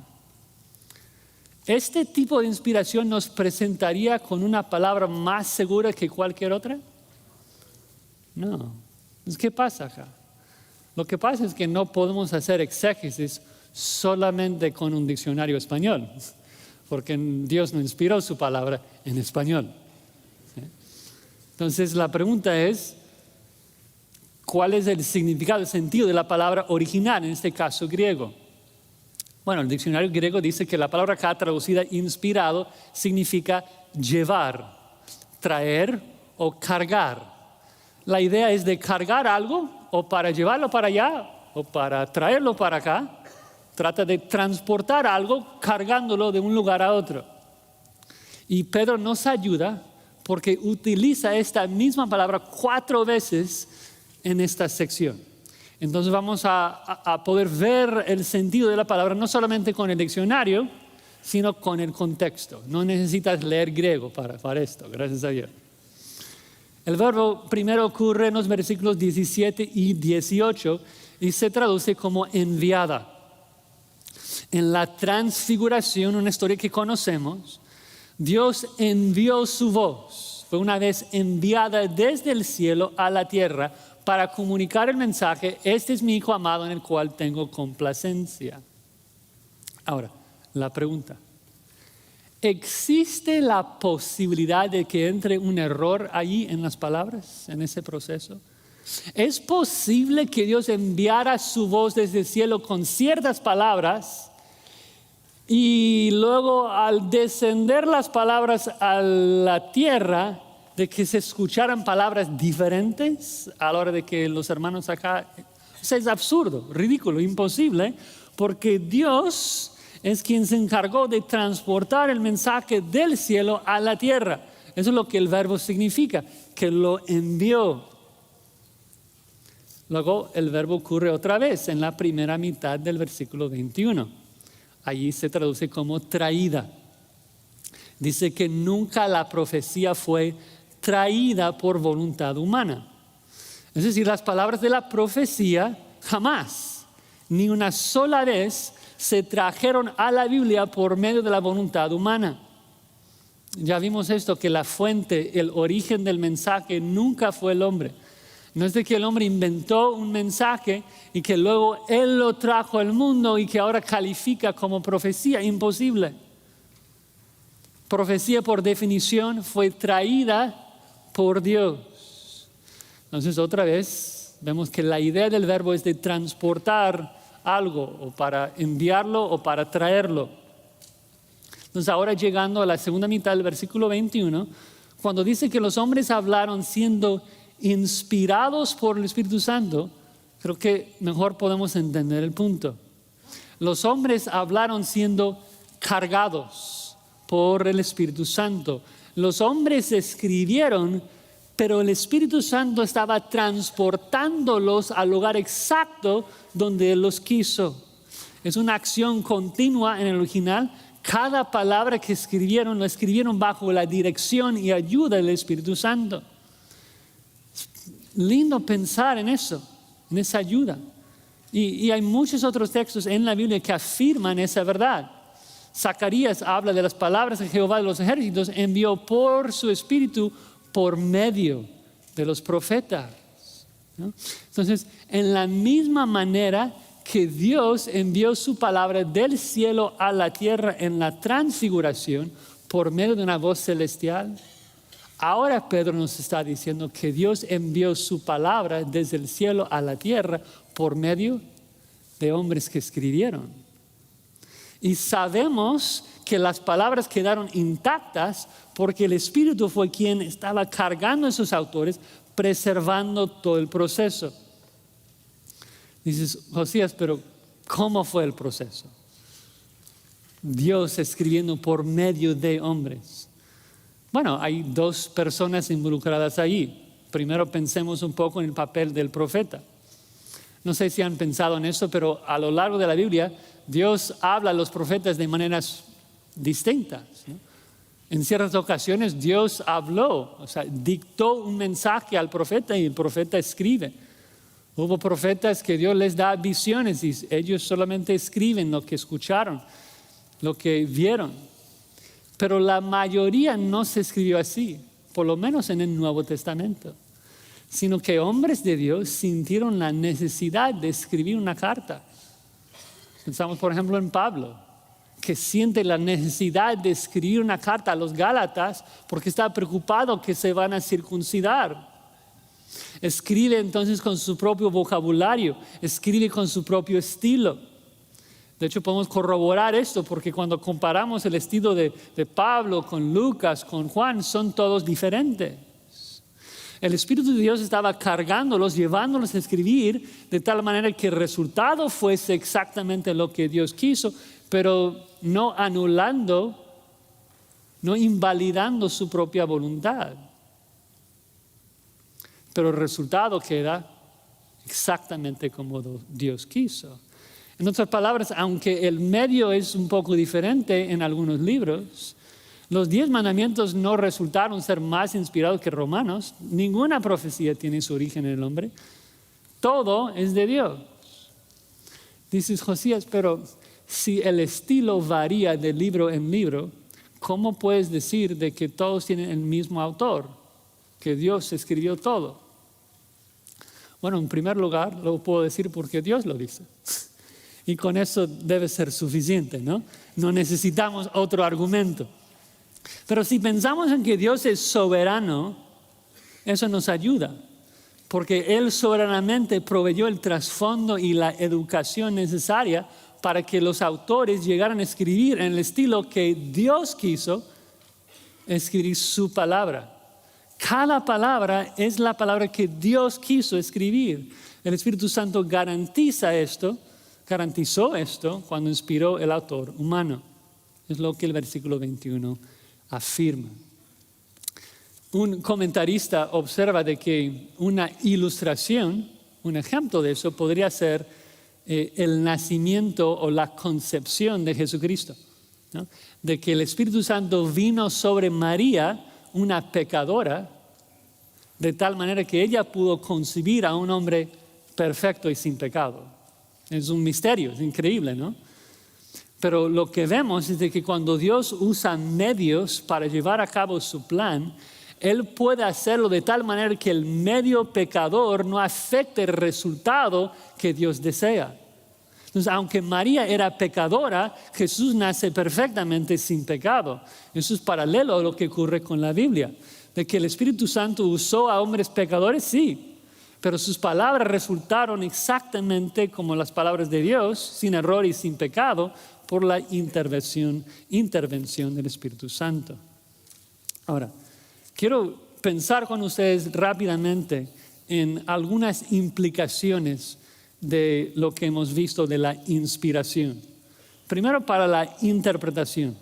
¿Este tipo de inspiración nos presentaría con una palabra más segura que cualquier otra? No. Entonces, ¿qué pasa acá? Lo que pasa es que no podemos hacer exégesis solamente con un diccionario español, porque Dios no inspiró su palabra en español. Entonces la pregunta es, ¿cuál es el significado, el sentido de la palabra original, en este caso griego? Bueno, el diccionario griego dice que la palabra acá traducida inspirado significa llevar, traer o cargar. La idea es de cargar algo o para llevarlo para allá o para traerlo para acá. Trata de transportar algo cargándolo de un lugar a otro. Y Pedro nos ayuda porque utiliza esta misma palabra 4 veces en esta sección. Entonces vamos a poder ver el sentido de la palabra no solamente con el diccionario, sino con el contexto. No necesitas leer griego para esto, gracias a Dios. El verbo primero ocurre en los versículos 17 y 18 y se traduce como enviada. En la transfiguración, una historia que conocemos, Dios envió su voz. Fue una vez enviada desde el cielo a la tierra para comunicar el mensaje: este es mi Hijo amado en el cual tengo complacencia. Ahora, la pregunta: ¿existe la posibilidad de que entre un error allí en las palabras, en ese proceso? ¿Es posible que Dios enviara su voz desde el cielo con ciertas palabras y luego al descender las palabras a la tierra, de que se escucharan palabras diferentes a la hora de que los hermanos acá? O sea, es absurdo, ridículo, imposible, porque Dios es quien se encargó de transportar el mensaje del cielo a la tierra. Eso es lo que el verbo significa, que lo envió. Luego el verbo ocurre otra vez en la primera mitad del versículo 21. Allí se traduce como traída. Dice que nunca la profecía fue traída por voluntad humana. Es decir, las palabras de la profecía jamás, ni una sola vez, se trajeron a la Biblia por medio de la voluntad humana. Ya vimos esto, que la fuente, el origen del mensaje nunca fue el hombre. No es de que el hombre inventó un mensaje y que luego él lo trajo al mundo y que ahora califica como profecía. Imposible. Profecía, por definición, fue traída por Dios. Entonces, otra vez, vemos que la idea del verbo es de transportar algo, o para enviarlo o para traerlo. Entonces, ahora llegando a la segunda mitad del versículo 21, cuando dice que los hombres hablaron siendo inspirados por el Espíritu Santo, creo que mejor podemos entender el punto. Los hombres hablaron siendo cargados por el Espíritu Santo. Los hombres escribieron, pero el Espíritu Santo estaba transportándolos al lugar exacto donde Él los quiso. Es una acción continua en el original. Cada palabra que escribieron, lo escribieron bajo la dirección y ayuda del Espíritu Santo. Lindo pensar en eso, en esa ayuda. Y hay muchos otros textos en la Biblia que afirman esa verdad. Zacarías habla de las palabras que Jehová de los ejércitos envió por su Espíritu por medio de los profetas, ¿no? Entonces, en la misma manera que Dios envió su palabra del cielo a la tierra en la transfiguración por medio de una voz celestial, ahora Pedro nos está diciendo que Dios envió su palabra desde el cielo a la tierra por medio de hombres que escribieron. Y sabemos que las palabras quedaron intactas porque el Espíritu fue quien estaba cargando a esos autores, preservando todo el proceso. Dices, Josías, pero ¿cómo fue el proceso? Dios escribiendo por medio de hombres. Bueno, hay 2 personas involucradas ahí. Primero pensemos un poco en el papel del profeta. No sé si han pensado en eso, pero a lo largo de la Biblia, Dios habla a los profetas de maneras distintas, ¿no? En ciertas ocasiones Dios habló, o sea, dictó un mensaje al profeta y el profeta escribe. Hubo profetas que Dios les da visiones y ellos solamente escriben lo que escucharon, lo que vieron. Pero la mayoría no se escribió así, por lo menos en el Nuevo Testamento, sino que hombres de Dios sintieron la necesidad de escribir una carta. Pensamos, por ejemplo, en Pablo, que siente la necesidad de escribir una carta a los Gálatas porque está preocupado que se van a circuncidar. Escribe entonces con su propio vocabulario, escribe con su propio estilo. De hecho, podemos corroborar esto porque cuando comparamos el estilo de Pablo con Lucas, con Juan, son todos diferentes. El Espíritu de Dios estaba cargándolos, llevándolos a escribir de tal manera que el resultado fuese exactamente lo que Dios quiso, pero no anulando, no invalidando su propia voluntad. Pero el resultado queda exactamente como Dios quiso. En otras palabras, aunque el medio es un poco diferente en algunos libros, los 10 mandamientos no resultaron ser más inspirados que Romanos. Ninguna profecía tiene su origen en el hombre. Todo es de Dios. Dices, Josías, pero si el estilo varía de libro en libro, ¿cómo puedes decir de que todos tienen el mismo autor? Que Dios escribió todo. Bueno, en primer lugar, lo puedo decir porque Dios lo dice. Y con eso debe ser suficiente, ¿no? No necesitamos otro argumento. Pero si pensamos en que Dios es soberano, eso nos ayuda. Porque Él soberanamente proveyó el trasfondo y la educación necesaria para que los autores llegaran a escribir en el estilo que Dios quiso escribir su palabra. Cada palabra es la palabra que Dios quiso escribir. El Espíritu Santo garantizó esto cuando inspiró el autor humano. Es lo que el versículo 21 afirma. Un comentarista observa de que una ilustración, un ejemplo de eso podría ser el nacimiento o la concepción de Jesucristo, ¿no? De que el Espíritu Santo vino sobre María, una pecadora, de tal manera que ella pudo concebir a un hombre perfecto y sin pecado. Es un misterio, es increíble, ¿no? Pero lo que vemos es de que cuando Dios usa medios para llevar a cabo su plan, Él puede hacerlo de tal manera que el medio pecador no afecte el resultado que Dios desea. Entonces, aunque María era pecadora, Jesús nace perfectamente sin pecado. Eso es paralelo a lo que ocurre con la Biblia. De que el Espíritu Santo usó a hombres pecadores, sí. Pero sus palabras resultaron exactamente como las palabras de Dios, sin error y sin pecado, por la intervención del Espíritu Santo. Ahora, quiero pensar con ustedes rápidamente en algunas implicaciones de lo que hemos visto de la inspiración. Primero, para la interpretación,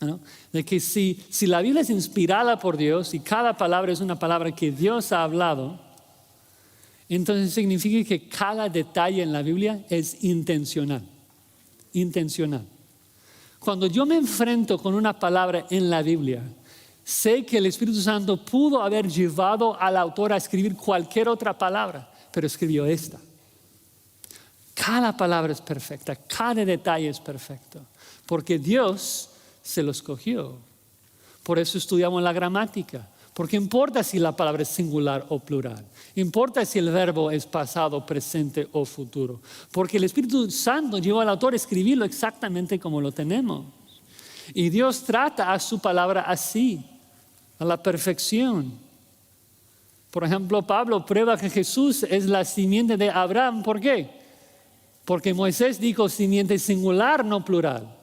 ¿no? De que si la Biblia es inspirada por Dios y cada palabra es una palabra que Dios ha hablado, entonces significa que cada detalle en la Biblia es intencional. Cuando yo me enfrento con una palabra en la Biblia, sé que el Espíritu Santo pudo haber llevado al autor a escribir cualquier otra palabra, pero escribió esta. Cada palabra es perfecta, cada detalle es perfecto, porque Dios se lo escogió. Por eso estudiamos la gramática, porque importa si la palabra es singular o plural, importa si el verbo es pasado, presente o futuro, porque el Espíritu Santo llevó al autor a escribirlo exactamente como lo tenemos. Y Dios trata a su palabra así, a la perfección. Por ejemplo, Pablo prueba que Jesús es la simiente de Abraham. ¿Por qué? Porque Moisés dijo simiente singular, no plural.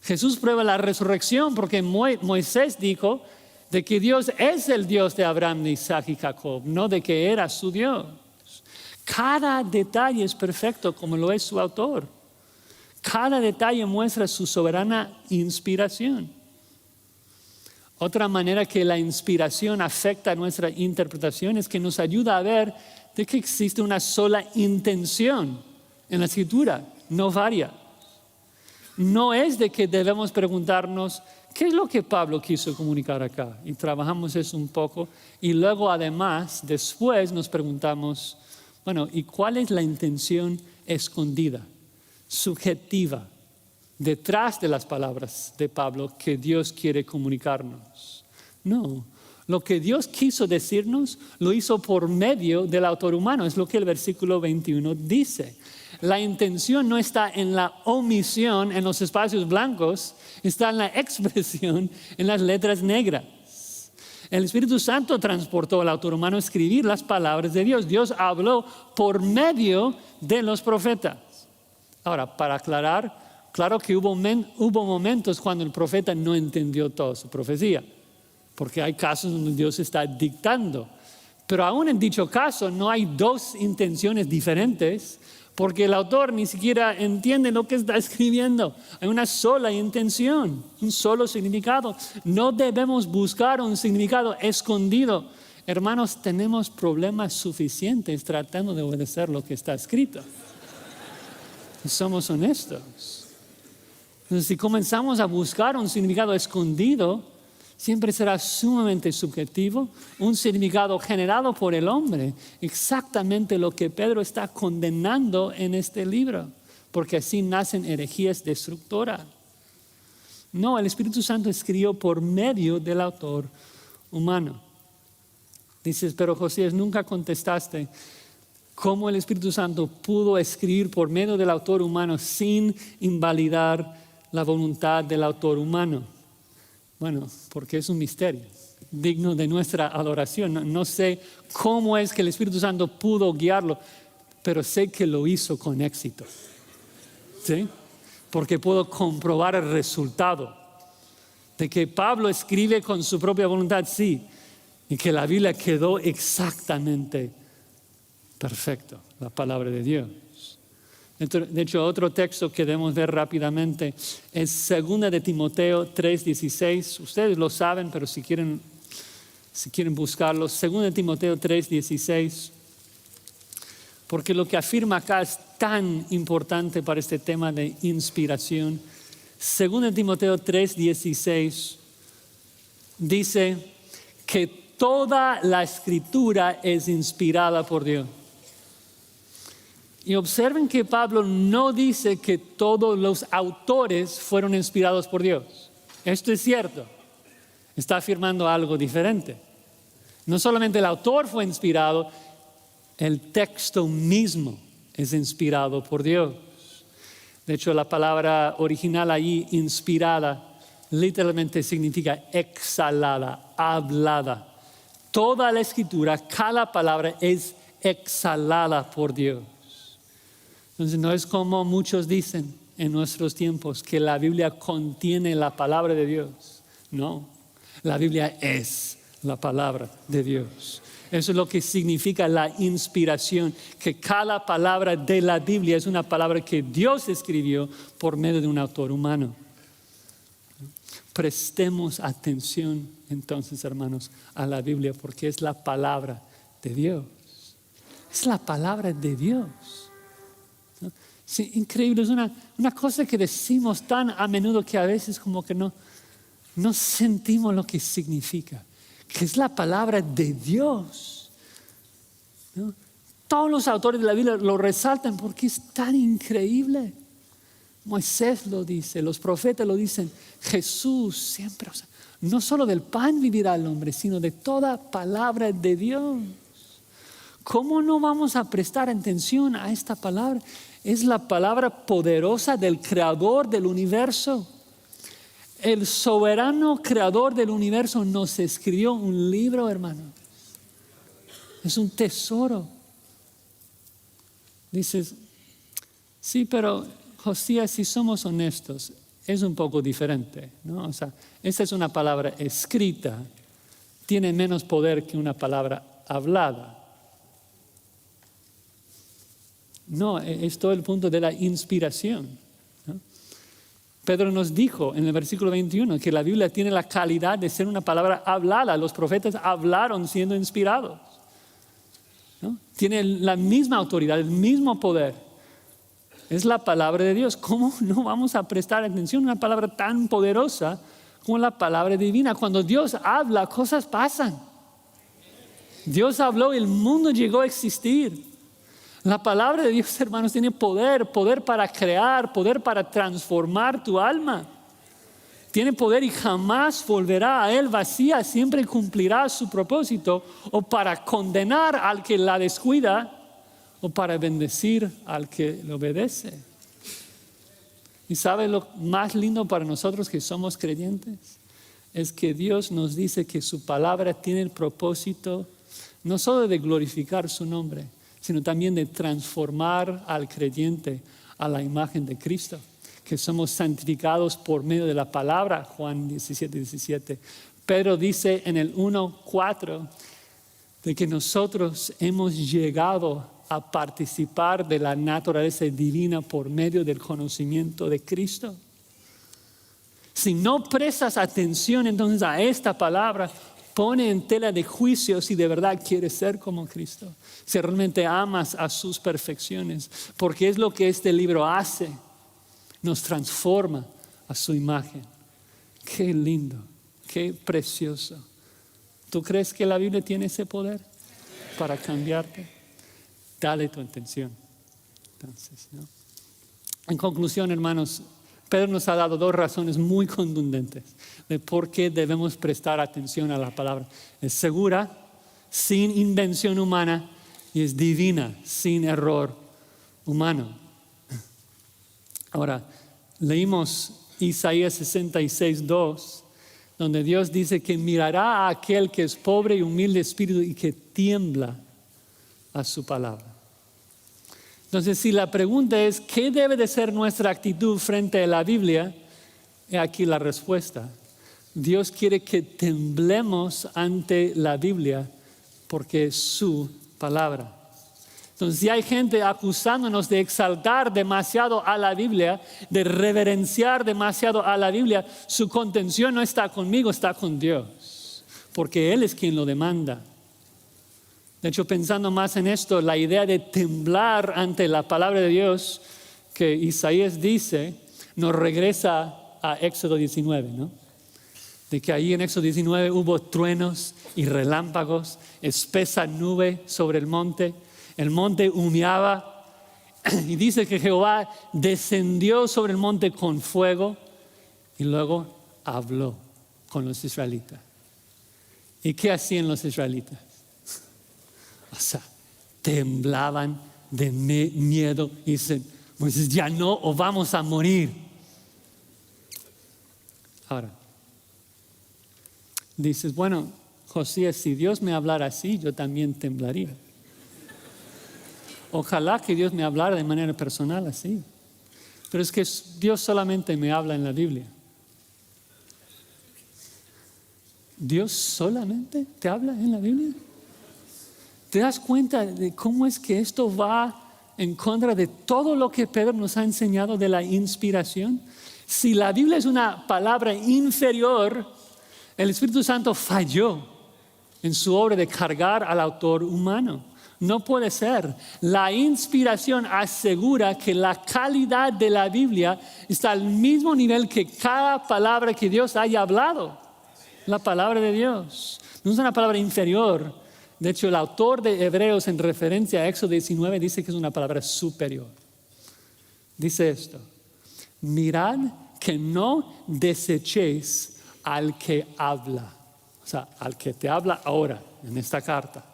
Jesús prueba la resurrección porque Moisés dijo de que Dios es el Dios de Abraham, de Isaac y Jacob, no de que era su Dios. Cada detalle es perfecto como lo es su autor. Cada detalle muestra su soberana inspiración. Otra manera que la inspiración afecta nuestra interpretación es que nos ayuda a ver de que existe una sola intención en la Escritura, no varia. No es de que debemos preguntarnos qué es lo que Pablo quiso comunicar acá, y trabajamos eso un poco, y luego además después nos preguntamos, bueno, ¿y cuál es la intención escondida, subjetiva, detrás de las palabras de Pablo que Dios quiere comunicarnos? No, lo que Dios quiso decirnos lo hizo por medio del autor humano, es lo que el versículo 21 dice. La intención no está en la omisión, en los espacios blancos, está en la expresión, en las letras negras. El Espíritu Santo transportó al autor humano a escribir las palabras de Dios. Dios habló por medio de los profetas. Ahora, para aclarar, claro que hubo momentos cuando el profeta no entendió toda su profecía, porque hay casos donde Dios está dictando. Pero aún en dicho caso no hay dos intenciones diferentes, porque el autor ni siquiera entiende lo que está escribiendo. Hay una sola intención, un solo significado. No debemos buscar un significado escondido. Hermanos, tenemos problemas suficientes tratando de obedecer lo que está escrito. Somos honestos. Entonces, si comenzamos a buscar un significado escondido, siempre será sumamente subjetivo, un significado generado por el hombre, exactamente lo que Pedro está condenando en este libro, porque así nacen herejías destructoras. No, el Espíritu Santo escribió por medio del autor humano. Dices, pero Josías, nunca contestaste cómo el Espíritu Santo pudo escribir por medio del autor humano sin invalidar la voluntad del autor humano. Bueno, porque es un misterio digno de nuestra adoración. No sé cómo es que el Espíritu Santo pudo guiarlo, pero sé que lo hizo con éxito. ¿Sí? Porque puedo comprobar el resultado de que Pablo escribe con su propia voluntad, sí, y que la Biblia quedó exactamente perfecto, la palabra de Dios. De hecho, otro texto que debemos ver rápidamente es 2 de Timoteo 3:16. Ustedes lo saben, pero si quieren buscarlo, 2 de Timoteo 3:16. Porque lo que afirma acá es tan importante para este tema de inspiración. 2 de Timoteo 3:16 dice que toda la escritura es inspirada por Dios. Y observen que Pablo no dice que todos los autores fueron inspirados por Dios. Esto es cierto. Está afirmando algo diferente. No solamente el autor fue inspirado, el texto mismo es inspirado por Dios. De hecho, la palabra original allí, inspirada, literalmente significa exhalada, hablada. Toda la escritura, cada palabra es exhalada por Dios. Entonces no es como muchos dicen en nuestros tiempos que la Biblia contiene la palabra de Dios. No, la Biblia es la palabra de Dios. Eso es lo que significa la inspiración, que cada palabra de la Biblia es una palabra que Dios escribió por medio de un autor humano. Prestemos atención entonces, hermanos, a la Biblia, porque es la palabra de Dios. Es la palabra de Dios. Sí, increíble, es una cosa que decimos tan a menudo que a veces como que no sentimos lo que significa, que es la palabra de Dios, ¿no? Todos los autores de la Biblia lo resaltan porque es tan increíble. Moisés lo dice, los profetas lo dicen, Jesús siempre, no solo del pan vivirá el hombre, sino de toda palabra de Dios. ¿Cómo no vamos a prestar atención a esta palabra? Es la palabra poderosa del creador del universo. El soberano creador del universo nos escribió un libro, hermano. Es un tesoro. Dices, sí, pero Josías, si somos honestos, es un poco diferente, ¿no? O sea, esta es una palabra escrita, tiene menos poder que una palabra hablada. No, es todo el punto de la inspiración, ¿no? Pedro nos dijo en el versículo 21 que la Biblia tiene la calidad de ser una palabra hablada. Los profetas hablaron siendo inspirados, ¿no? Tiene la misma autoridad, el mismo poder. Es la palabra de Dios. ¿Cómo no vamos a prestar atención a una palabra tan poderosa como la palabra divina? Cuando Dios habla, cosas pasan. Dios habló y el mundo llegó a existir. La palabra de Dios, hermanos, tiene poder para crear, poder para transformar tu alma. Tiene poder y jamás volverá a él vacía, siempre cumplirá su propósito, o para condenar al que la descuida, o para bendecir al que le obedece. ¿Y sabe lo más lindo para nosotros que somos creyentes? Es que Dios nos dice que su palabra tiene el propósito no solo de glorificar su nombre, sino también de transformar al creyente a la imagen de Cristo, que somos santificados por medio de la palabra, Juan 17:17. Pedro dice en el 1:4 de que nosotros hemos llegado a participar de la naturaleza divina por medio del conocimiento de Cristo. Si no prestas atención entonces a esta palabra, pone en tela de juicio si de verdad quieres ser como Cristo, si realmente amas a sus perfecciones, porque es lo que este libro hace, nos transforma a su imagen. Qué lindo, qué precioso. ¿Tú crees que la Biblia tiene ese poder para cambiarte? Dale tu atención. Entonces, ¿no? En conclusión, hermanos, Pedro nos ha dado dos razones muy contundentes de por qué debemos prestar atención a la palabra. Es segura, sin invención humana, y es divina, sin error humano. Ahora, leímos Isaías 66:2, donde Dios dice que mirará a aquel que es pobre y humilde de espíritu y que tiembla a su palabra. Entonces, si la pregunta es, ¿qué debe de ser nuestra actitud frente a la Biblia? He aquí la respuesta. Dios quiere que temblemos ante la Biblia porque es su palabra. Entonces, si hay gente acusándonos de exaltar demasiado a la Biblia, de reverenciar demasiado a la Biblia, su contención no está conmigo, está con Dios, porque Él es quien lo demanda. De hecho, pensando más en esto, la idea de temblar ante la palabra de Dios que Isaías dice, nos regresa a Éxodo 19, ¿no? De que ahí en Éxodo 19 hubo truenos y relámpagos, espesa nube sobre el monte humeaba, y dice que Jehová descendió sobre el monte con fuego y luego habló con los israelitas. ¿Y qué hacían los israelitas? O sea, temblaban de miedo y dicen, pues ya no, o vamos a morir. Ahora, dices, bueno, Josías, si Dios me hablara así, yo también temblaría. Ojalá que Dios me hablara de manera personal así. Pero es que Dios solamente me habla en la Biblia. ¿Dios solamente te habla en la Biblia? ¿Te das cuenta de cómo es que esto va en contra de todo lo que Pedro nos ha enseñado de la inspiración? Si la Biblia es una palabra inferior, el Espíritu Santo falló en su obra de cargar al autor humano. No puede ser. La inspiración asegura que la calidad de la Biblia está al mismo nivel que cada palabra que Dios haya hablado. La palabra de Dios. No es una palabra inferior. De hecho, el autor de Hebreos en referencia a Éxodo 19 dice que es una palabra superior. Dice esto: mirad que no desechéis al que habla. O sea, al que te habla ahora en esta carta.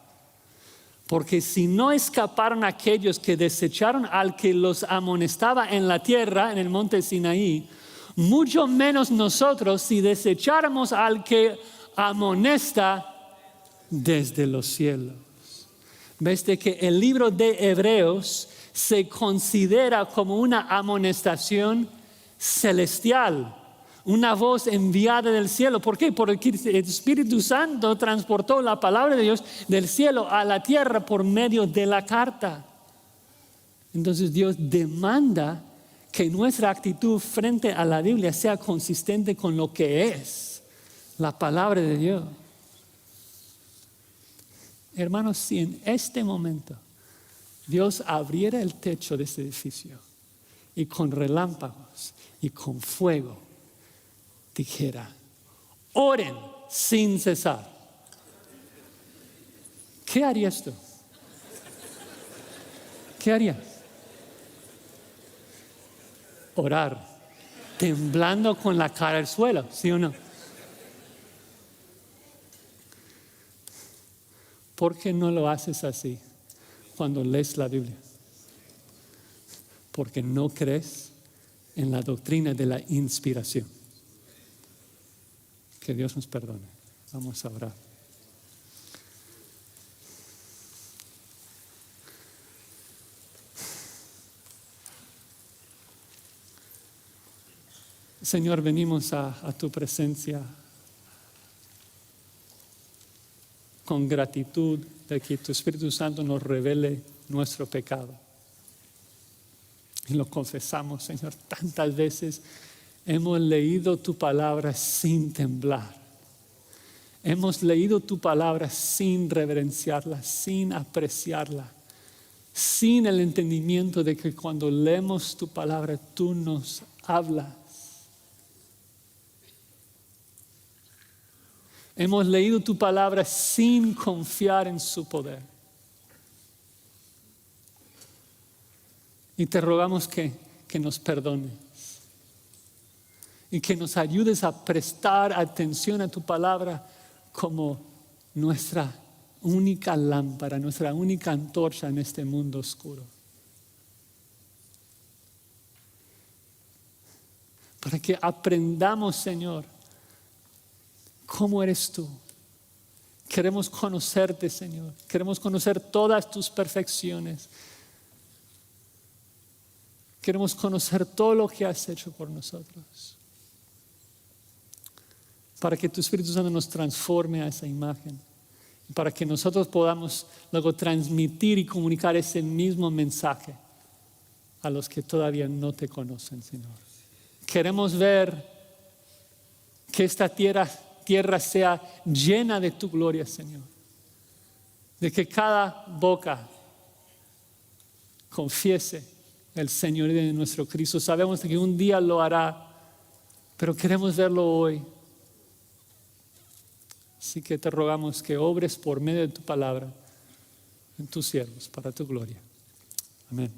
Porque si no escaparon aquellos que desecharon al que los amonestaba en la tierra, en el monte Sinaí, mucho menos nosotros si desecháramos al que amonesta desde los cielos. ¿Ves de que el libro de Hebreos se considera como una amonestación celestial? Una voz enviada del cielo. ¿Por qué? Porque el Espíritu Santo transportó la palabra de Dios del cielo a la tierra por medio de la carta. Entonces Dios demanda que nuestra actitud frente a la Biblia sea consistente con lo que es la palabra de Dios. Hermanos, si en este momento Dios abriera el techo de este edificio y con relámpagos y con fuego dijera, oren sin cesar, ¿qué harías tú? ¿Qué harías? Orar, temblando con la cara al suelo, ¿sí o no? ¿Por qué no lo haces así cuando lees la Biblia, porque no crees en la doctrina de la inspiración. Que Dios nos perdone. Vamos a orar. Señor, venimos a tu presencia con gratitud de que tu Espíritu Santo nos revele nuestro pecado. Y lo confesamos, Señor, tantas veces hemos leído tu palabra sin temblar. Hemos leído tu palabra sin reverenciarla, sin apreciarla, sin el entendimiento de que cuando leemos tu palabra tú nos hablas. Hemos leído tu palabra sin confiar en su poder. Y te rogamos que nos perdones y que nos ayudes a prestar atención a tu palabra como nuestra única lámpara, nuestra única antorcha en este mundo oscuro. Para que aprendamos, Señor, cómo eres tú. Queremos conocerte, Señor. Queremos conocer todas tus perfecciones. Queremos conocer todo lo que has hecho por nosotros. Para que tu Espíritu Santo nos transforme a esa imagen. Para que nosotros podamos luego transmitir y comunicar ese mismo mensaje a los que todavía no te conocen, Señor. Queremos ver que esta tierra sea llena de tu gloria, Señor. De que cada boca confiese el señorío de nuestro Cristo. Sabemos que un día lo hará, pero queremos verlo hoy. Así que te rogamos que obres por medio de tu palabra en tus siervos para tu gloria. Amén.